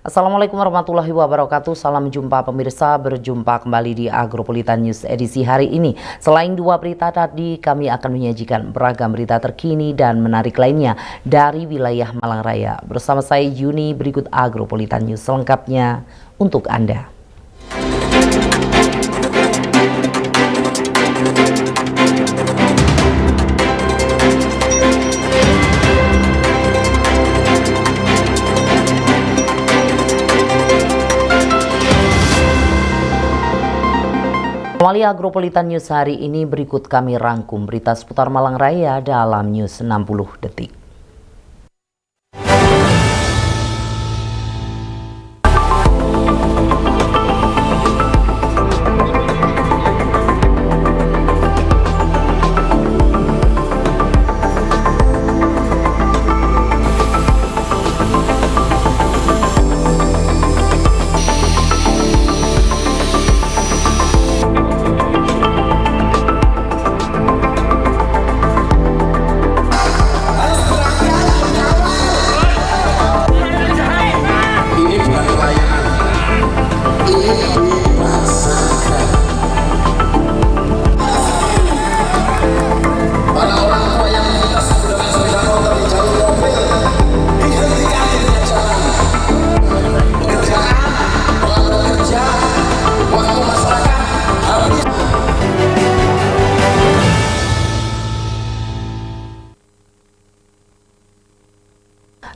Assalamualaikum warahmatullahi wabarakatuh. Salam jumpa pemirsa, berjumpa kembali di Agropolitan News edisi hari ini. Selain dua berita tadi, kami akan menyajikan beragam berita terkini dan menarik lainnya dari wilayah Malang Raya. Bersama saya Yuni, berikut Agropolitan News selengkapnya untuk Anda. Kembali Agropolitan News hari ini, berikut kami rangkum berita seputar Malang Raya dalam News 60 Detik.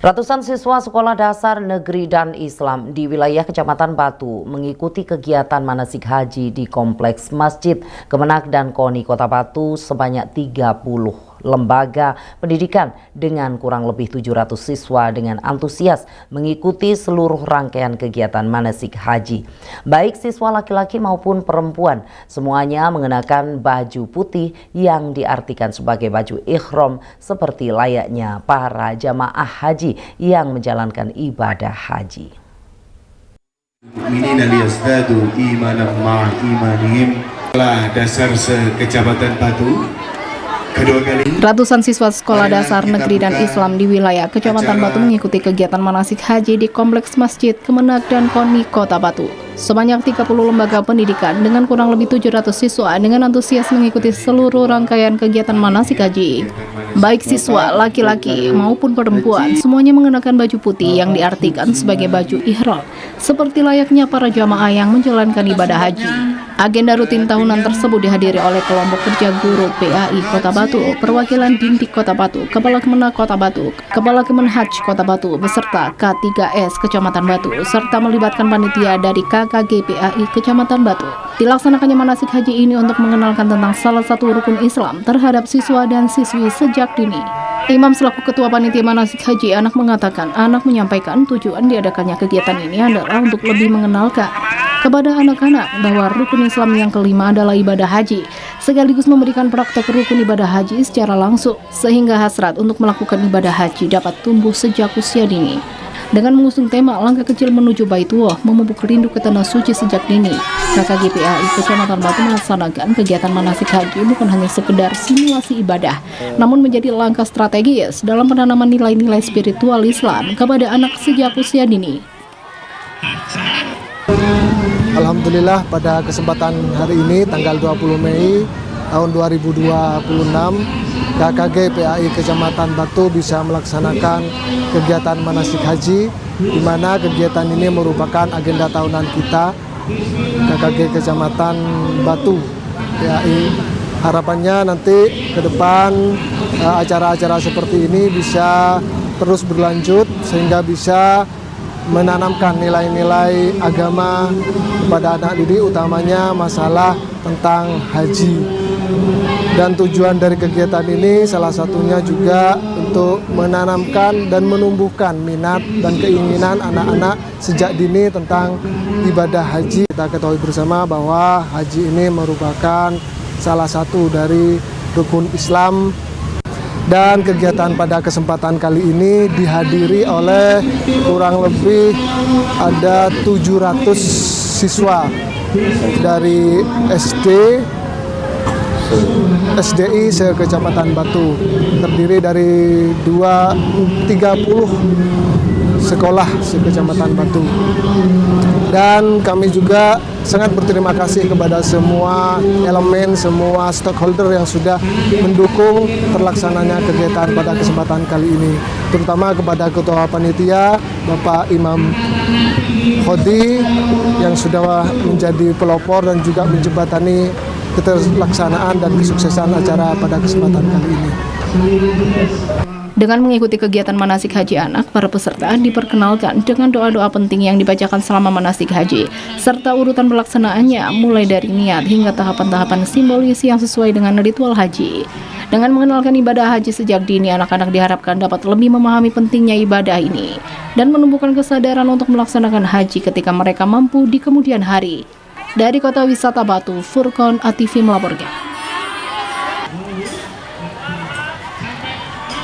Ratusan siswa sekolah dasar negeri dan Islam di wilayah Kecamatan Batu mengikuti kegiatan manasik haji di Kompleks Masjid Kemenak dan KONI Kota Batu sebanyak 30 lembaga pendidikan dengan kurang lebih 700 siswa dengan antusias mengikuti seluruh rangkaian kegiatan manasik haji. Baik siswa laki-laki maupun perempuan, semuanya mengenakan baju putih yang diartikan sebagai baju ihram seperti layaknya para jamaah haji yang menjalankan ibadah haji. Dasar se-Kecamatan Batu. Ratusan siswa sekolah dasar negeri dan Islam di wilayah Kecamatan Batu mengikuti kegiatan manasik haji di Kompleks Masjid Kemenak dan KONI Kota Batu. Sebanyak 30 lembaga pendidikan dengan kurang lebih 700 siswa dengan antusias mengikuti seluruh rangkaian kegiatan manasik haji. Baik siswa laki-laki maupun perempuan, semuanya mengenakan baju putih yang diartikan sebagai baju ihram, seperti layaknya para jamaah yang menjalankan ibadah haji. Agenda rutin tahunan tersebut dihadiri oleh kelompok kerja guru PAI Kota Batu, perwakilan Dindik Kota Batu, Kepala Kemenak Kota Batu, Kepala Kemenhaj Kota Batu, beserta K3S Kecamatan Batu, serta melibatkan panitia dari KKG PAI Kecamatan Batu. Dilaksanakannya manasik haji ini untuk mengenalkan tentang salah satu rukun Islam terhadap siswa dan siswi sejak dini. Imam selaku ketua panitia manasik haji anak mengatakan, anak menyampaikan tujuan diadakannya kegiatan ini adalah untuk lebih mengenalkan kepada anak-anak bahwa rukun Islam yang kelima adalah ibadah haji, sekaligus memberikan praktek rukun ibadah haji secara langsung, sehingga hasrat untuk melakukan ibadah haji dapat tumbuh sejak usia dini. Dengan mengusung tema langkah kecil menuju Baitullah, memupuk rindu ke tanah suci sejak dini, KKG PAI Kecamatan Batu melaksanakan kegiatan manasik haji bukan hanya sekedar simulasi ibadah, namun menjadi langkah strategis dalam penanaman nilai-nilai spiritual Islam kepada anak sejak usia dini. Alhamdulillah, pada kesempatan hari ini tanggal 20 Mei tahun 2026 KKG PAI Kecamatan Batu bisa melaksanakan kegiatan manasik haji, di mana kegiatan ini merupakan agenda tahunan kita KKG Kecamatan Batu PAI. Harapannya nanti ke depan acara-acara seperti ini bisa terus berlanjut sehingga bisa menanamkan nilai-nilai agama kepada anak didik, utamanya masalah tentang haji. Dan tujuan dari kegiatan ini salah satunya juga untuk menanamkan dan menumbuhkan minat dan keinginan anak-anak sejak dini tentang ibadah haji. Kita ketahui bersama bahwa haji ini merupakan salah satu dari rukun Islam. Dan kegiatan pada kesempatan kali ini dihadiri oleh kurang lebih ada 700 siswa dari SDI se-Kecamatan Batu, terdiri dari 30 sekolah se-Kecamatan Batu. Dan kami juga sangat berterima kasih kepada semua elemen, semua stakeholder yang sudah mendukung terlaksananya kegiatan pada kesempatan kali ini, terutama kepada Ketua Panitia Bapak Imam Khodi yang sudah menjadi pelopor dan juga menjembatani keterlaksanaan dan kesuksesan acara pada kesempatan kali ini. Dengan mengikuti kegiatan manasik haji anak, para peserta diperkenalkan dengan doa-doa penting yang dibacakan selama manasik haji, serta urutan pelaksanaannya mulai dari niat hingga tahapan-tahapan simbolis yang sesuai dengan ritual haji. Dengan mengenalkan ibadah haji sejak dini, anak-anak diharapkan dapat lebih memahami pentingnya ibadah ini dan menumbuhkan kesadaran untuk melaksanakan haji ketika mereka mampu di kemudian hari. Dari Kota Wisata Batu, Furqon ATV melaporkan.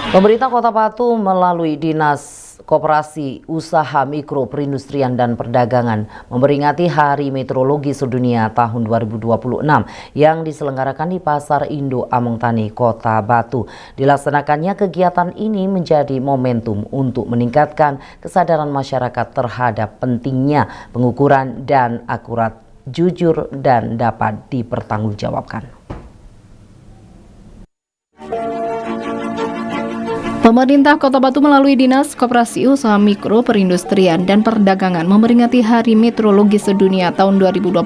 Pemerintah Kota Batu melalui Dinas Koperasi Usaha Mikro Perindustrian dan Perdagangan memperingati Hari Meteorologi Sedunia tahun 2026 yang diselenggarakan di Pasar Induk Among Tani, Kota Batu. Dilaksanakannya kegiatan ini menjadi momentum untuk meningkatkan kesadaran masyarakat terhadap pentingnya pengukuran dan akurat, jujur, dan dapat dipertanggungjawabkan. Pemerintah Kota Batu melalui Dinas Koperasi Usaha Mikro Perindustrian dan Perdagangan memperingati Hari Meteorologi Sedunia tahun 2026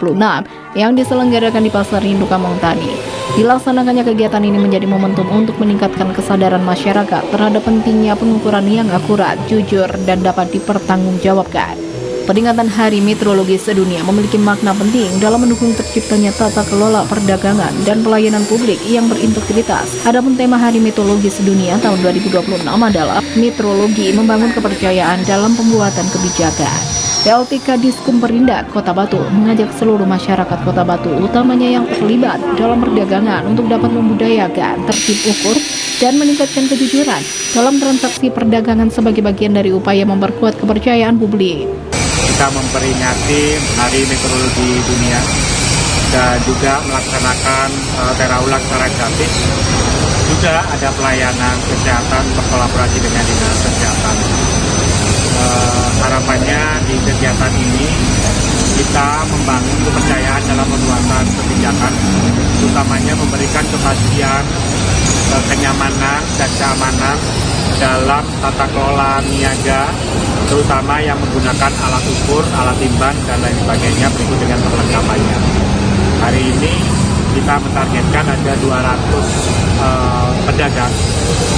yang diselenggarakan di Pasar Induk Among Tani. Dilaksanakannya kegiatan ini menjadi momentum untuk meningkatkan kesadaran masyarakat terhadap pentingnya pengukuran yang akurat, jujur, dan dapat dipertanggungjawabkan. Peringatan Hari Meteorologi Sedunia memiliki makna penting dalam mendukung terciptanya tata kelola perdagangan dan pelayanan publik yang berintegritas. Adapun tema Hari Meteorologi Sedunia tahun 2026 adalah Meteorologi Membangun Kepercayaan dalam Pembuatan Kebijakan. PLT Kadiskum Perindak Kota Batu mengajak seluruh masyarakat Kota Batu, utamanya yang terlibat dalam perdagangan, untuk dapat membudayakan tertib ukur dan meningkatkan kejujuran dalam transaksi perdagangan sebagai bagian dari upaya memperkuat kepercayaan publik. Kita memperingati Hari Meteorologi Dunia dan juga melaksanakan terawulan secara gratis. Juga ada pelayanan kesehatan berkolaborasi dengan Dinas Kesehatan. Harapannya di kegiatan ini kita membangun kepercayaan dalam pembuatan kebijakan, utamanya memberikan kepastian, kenyamanan, dan keamanan dalam tata kelola niaga, terutama yang menggunakan alat ukur, alat timbang, dan lain sebagainya, berikut dengan perlengkapannya. Hari ini kita mentargetkan ada 200 pedagang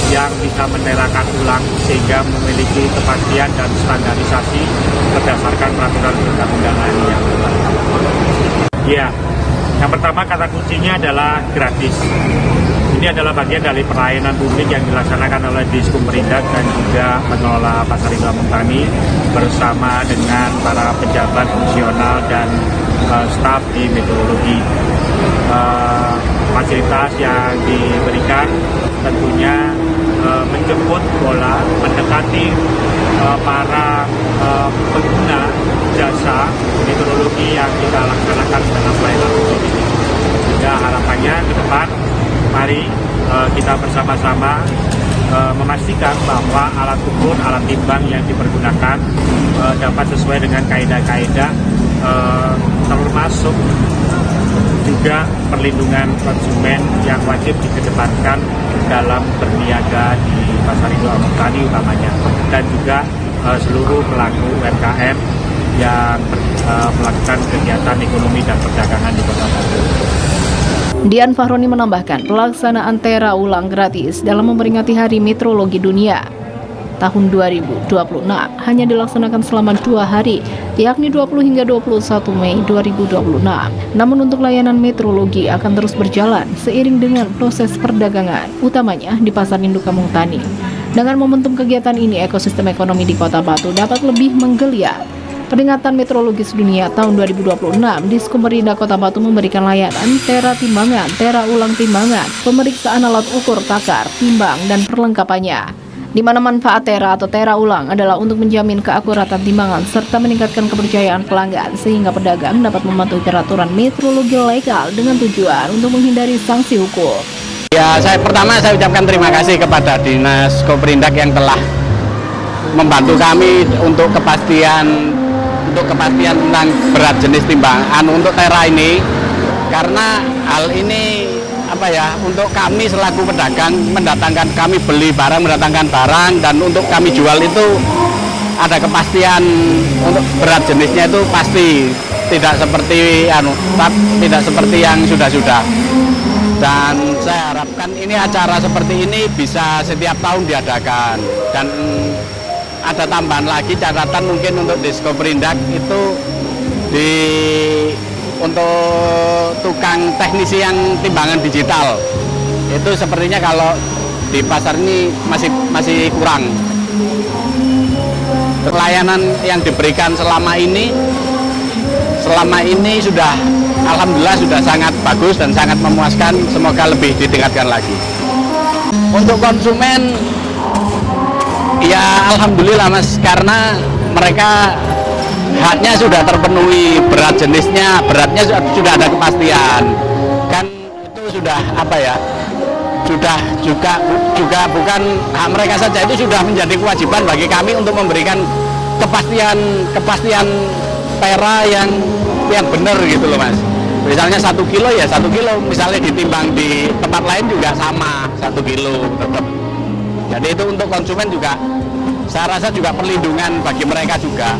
yang bisa menerakan ulang sehingga memiliki kepastian dan standarisasi berdasarkan peraturan perundang-undangan yang berlaku. Ya, yang pertama kata kuncinya adalah gratis. Ini adalah bagian dari pelayanan publik yang dilaksanakan oleh Diskum Perindak dan juga pengelola Pasar Induk Among Tani bersama dengan para pejabat fungsional dan staf di meteorologi. Fasilitas yang diberikan tentunya menjemput bola, mendekati para pengguna jasa meteorologi yang kita laksanakan dalam pelayanan publik ini. Juga harapannya ke depan, mari kita bersama-sama memastikan bahwa alat ukur, alat timbang yang dipergunakan dapat sesuai dengan kaidah-kaidah, termasuk juga perlindungan konsumen yang wajib dikedepankan dalam berniaga di Pasar Induk Among Tani utamanya, dan juga seluruh pelaku UMKM yang melakukan kegiatan ekonomi dan perdagangan di Kota Batu. Dian Fahroni menambahkan, pelaksanaan tera ulang gratis dalam memperingati Hari Meteorologi Dunia tahun 2026 hanya dilaksanakan selama 2 hari, yakni 20 hingga 21 Mei 2026. Namun untuk layanan meteorologi akan terus berjalan seiring dengan proses perdagangan, utamanya di Pasar Induk Among Tani. Dengan momentum kegiatan ini, ekosistem ekonomi di Kota Batu dapat lebih menggeliat. Peringatan Meteorologi Sedunia tahun 2026, Diskum Perindak Kota Batu memberikan layanan tera timbangan, tera ulang timbangan, pemeriksaan alat ukur takar, timbang, dan perlengkapannya. Di mana manfaat tera atau tera ulang adalah untuk menjamin keakuratan timbangan serta meningkatkan kepercayaan pelanggan sehingga pedagang dapat mematuhi peraturan meteorologi legal dengan tujuan untuk menghindari sanksi hukum. Ya, saya ucapkan terima kasih kepada Dinas Koperindak yang telah membantu kami untuk kepastian tentang berat jenis timbangan untuk tera ini, karena hal ini untuk kami selaku pedagang mendatangkan, kami beli barang mendatangkan barang, dan untuk kami jual itu ada kepastian untuk berat jenisnya itu pasti tidak seperti yang sudah-sudah. Dan saya harapkan ini acara seperti ini bisa setiap tahun diadakan. Dan ada tambahan lagi catatan mungkin untuk Diskoperindak itu untuk tukang teknisi yang timbangan digital itu sepertinya kalau di pasar ini masih kurang. Pelayanan yang diberikan selama ini sudah alhamdulillah sudah sangat bagus dan sangat memuaskan, semoga lebih ditingkatkan lagi. Untuk konsumen ya alhamdulillah Mas, karena mereka haknya sudah terpenuhi, beratnya sudah ada kepastian. Kan itu sudah sudah juga bukan hak mereka saja, itu sudah menjadi kewajiban bagi kami untuk memberikan kepastian pera yang benar gitu loh Mas. Misalnya 1 kilo ya 1 kilo, misalnya ditimbang di tempat lain juga sama 1 kilo tetap. Jadi itu untuk konsumen juga saya rasa juga perlindungan bagi mereka juga.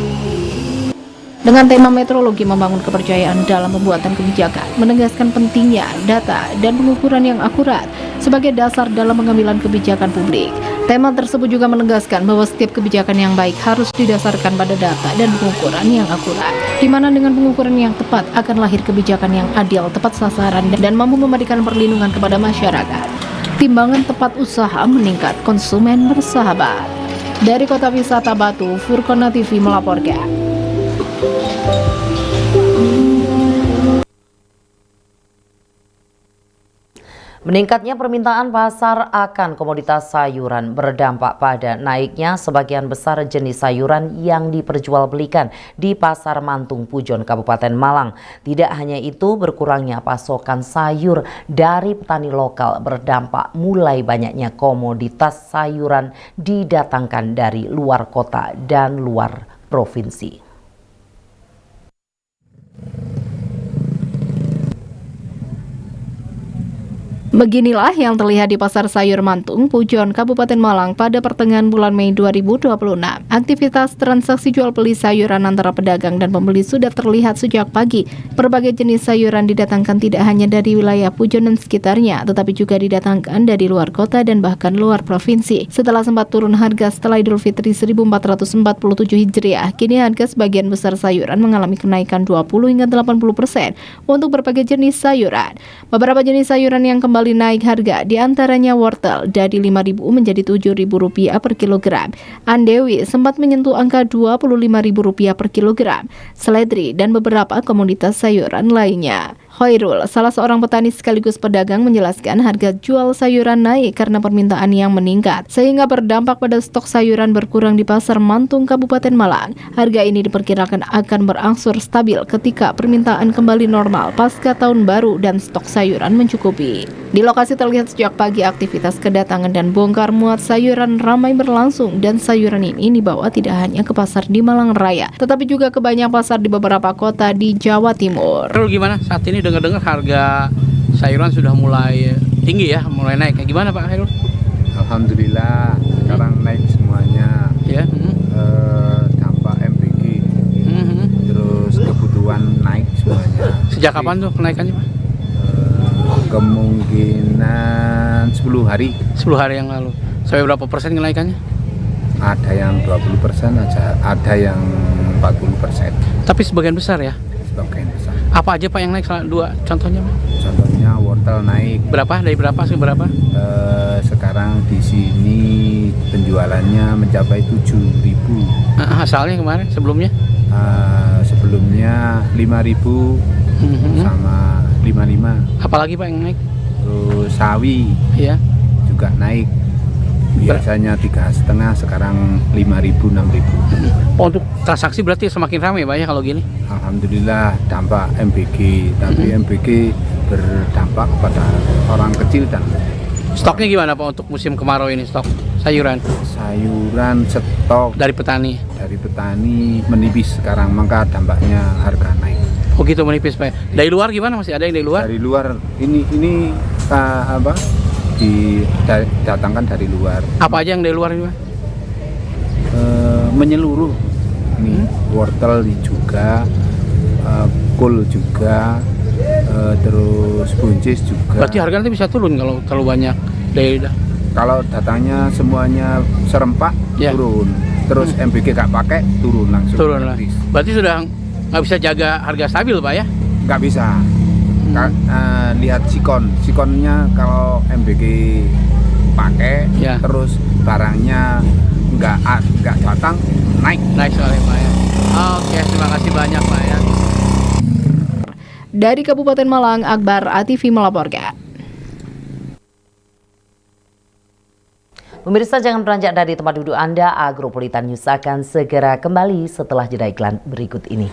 Dengan tema metrologi membangun kepercayaan dalam pembuatan kebijakan, menegaskan pentingnya data dan pengukuran yang akurat sebagai dasar dalam pengambilan kebijakan publik. Tema tersebut juga menegaskan bahwa setiap kebijakan yang baik harus didasarkan pada data dan pengukuran yang akurat, di mana dengan pengukuran yang tepat akan lahir kebijakan yang adil, tepat sasaran, dan mampu memberikan perlindungan kepada masyarakat. Timbangan tepat usaha meningkat, konsumen bersahabat. Dari Kota Wisata Batu, Furkona TV melaporkan. Meningkatnya permintaan pasar akan komoditas sayuran berdampak pada naiknya sebagian besar jenis sayuran yang diperjualbelikan di Pasar Mantung Pujon, Kabupaten Malang. Tidak hanya itu, berkurangnya pasokan sayur dari petani lokal berdampak mulai banyaknya komoditas sayuran didatangkan dari luar kota dan luar provinsi. Beginilah yang terlihat di Pasar Sayur Mantung, Pujon, Kabupaten Malang pada pertengahan bulan Mei 2026. Aktivitas transaksi jual beli sayuran antara pedagang dan pembeli sudah terlihat sejak pagi. Berbagai jenis sayuran didatangkan tidak hanya dari wilayah Pujon dan sekitarnya, tetapi juga didatangkan dari luar kota dan bahkan luar provinsi. Setelah sempat turun harga setelah Idul Fitri 1447 Hijriah, kini harga sebagian besar sayuran mengalami kenaikan 20 hingga 80% untuk berbagai jenis sayuran. Beberapa jenis sayuran yang kembali naik harga, diantaranya wortel dari Rp5.000 menjadi Rp7.000 per kilogram. Andewi sempat menyentuh angka Rp25.000 per kilogram. Seledri dan beberapa komoditas sayuran lainnya. Khairul, salah seorang petani sekaligus pedagang, menjelaskan harga jual sayuran naik karena permintaan yang meningkat, sehingga berdampak pada stok sayuran berkurang di Pasar Mantung, Kabupaten Malang. Harga ini diperkirakan akan berangsur stabil ketika permintaan kembali normal pasca tahun baru dan stok sayuran mencukupi. Di lokasi terlihat sejak pagi aktivitas kedatangan dan bongkar muat sayuran ramai berlangsung, dan sayuran ini dibawa tidak hanya ke pasar di Malang Raya, tetapi juga ke banyak pasar di beberapa kota di Jawa Timur. Terus gimana saat ini? Dengar-dengar harga sayuran sudah mulai tinggi ya, mulai naik. Gimana Pak Khairul? Alhamdulillah sekarang naik semuanya. Ya. Dampak MBG, terus kebutuhan naik semuanya. Sejak kapan tuh kenaikannya Pak? Kemungkinan 10 hari. 10 hari yang lalu. Sampai berapa persen kenaikannya? Ada yang 20% aja, ada yang 40%. Tapi sebagian besar ya? Sebagian besar. Apa aja Pak yang naik? Dua contohnya Pak? Contohnya wortel naik. Berapa? Dari berapa ke berapa? Sekarang di sini penjualannya mencapai 7.000. Asalnya kemarin sebelumnya? Sebelumnya 5.000 sama 55. Apalagi Pak yang naik? Terus sawi ya juga naik. Biasanya 3,5, sekarang 5.000, 6.000. Oh, untuk transaksi berarti semakin ramai Pak ya kalau gini? Alhamdulillah dampak MBG, tapi MBG berdampak pada orang kecil dan Stoknya gimana Pak untuk musim kemarau ini, stok sayuran Sayuran stok dari petani? dari petani menipis sekarang, maka dampaknya harga naik. Oh gitu, menipis Pak. Dari luar gimana, masih ada yang dari luar? Dari luar ini didatangkan dari luar. Apa aja yang dari luar ini Pak? Menyeluruh. Ini wortel juga, kol juga, terus buncis juga. Berarti harga nanti bisa turun kalau terlalu banyak dari. Kalau datanya semuanya serempak Ya. turun, terus MBG gak pakai turun langsung. Turun lah. Gratis. Berarti sudah nggak bisa jaga harga stabil Pak ya? Nggak bisa. Lihat sikonnya kalau MBG pakai, Ya. terus barangnya nggak datang, naik. Naik soalnya Pak ya. Oke, terima kasih banyak Pak ya. Dari Kabupaten Malang, Akbar ATV melaporkan. Pemirsa, jangan beranjak dari tempat duduk Anda. Agropolitan News akan segera kembali setelah jeda iklan berikut ini.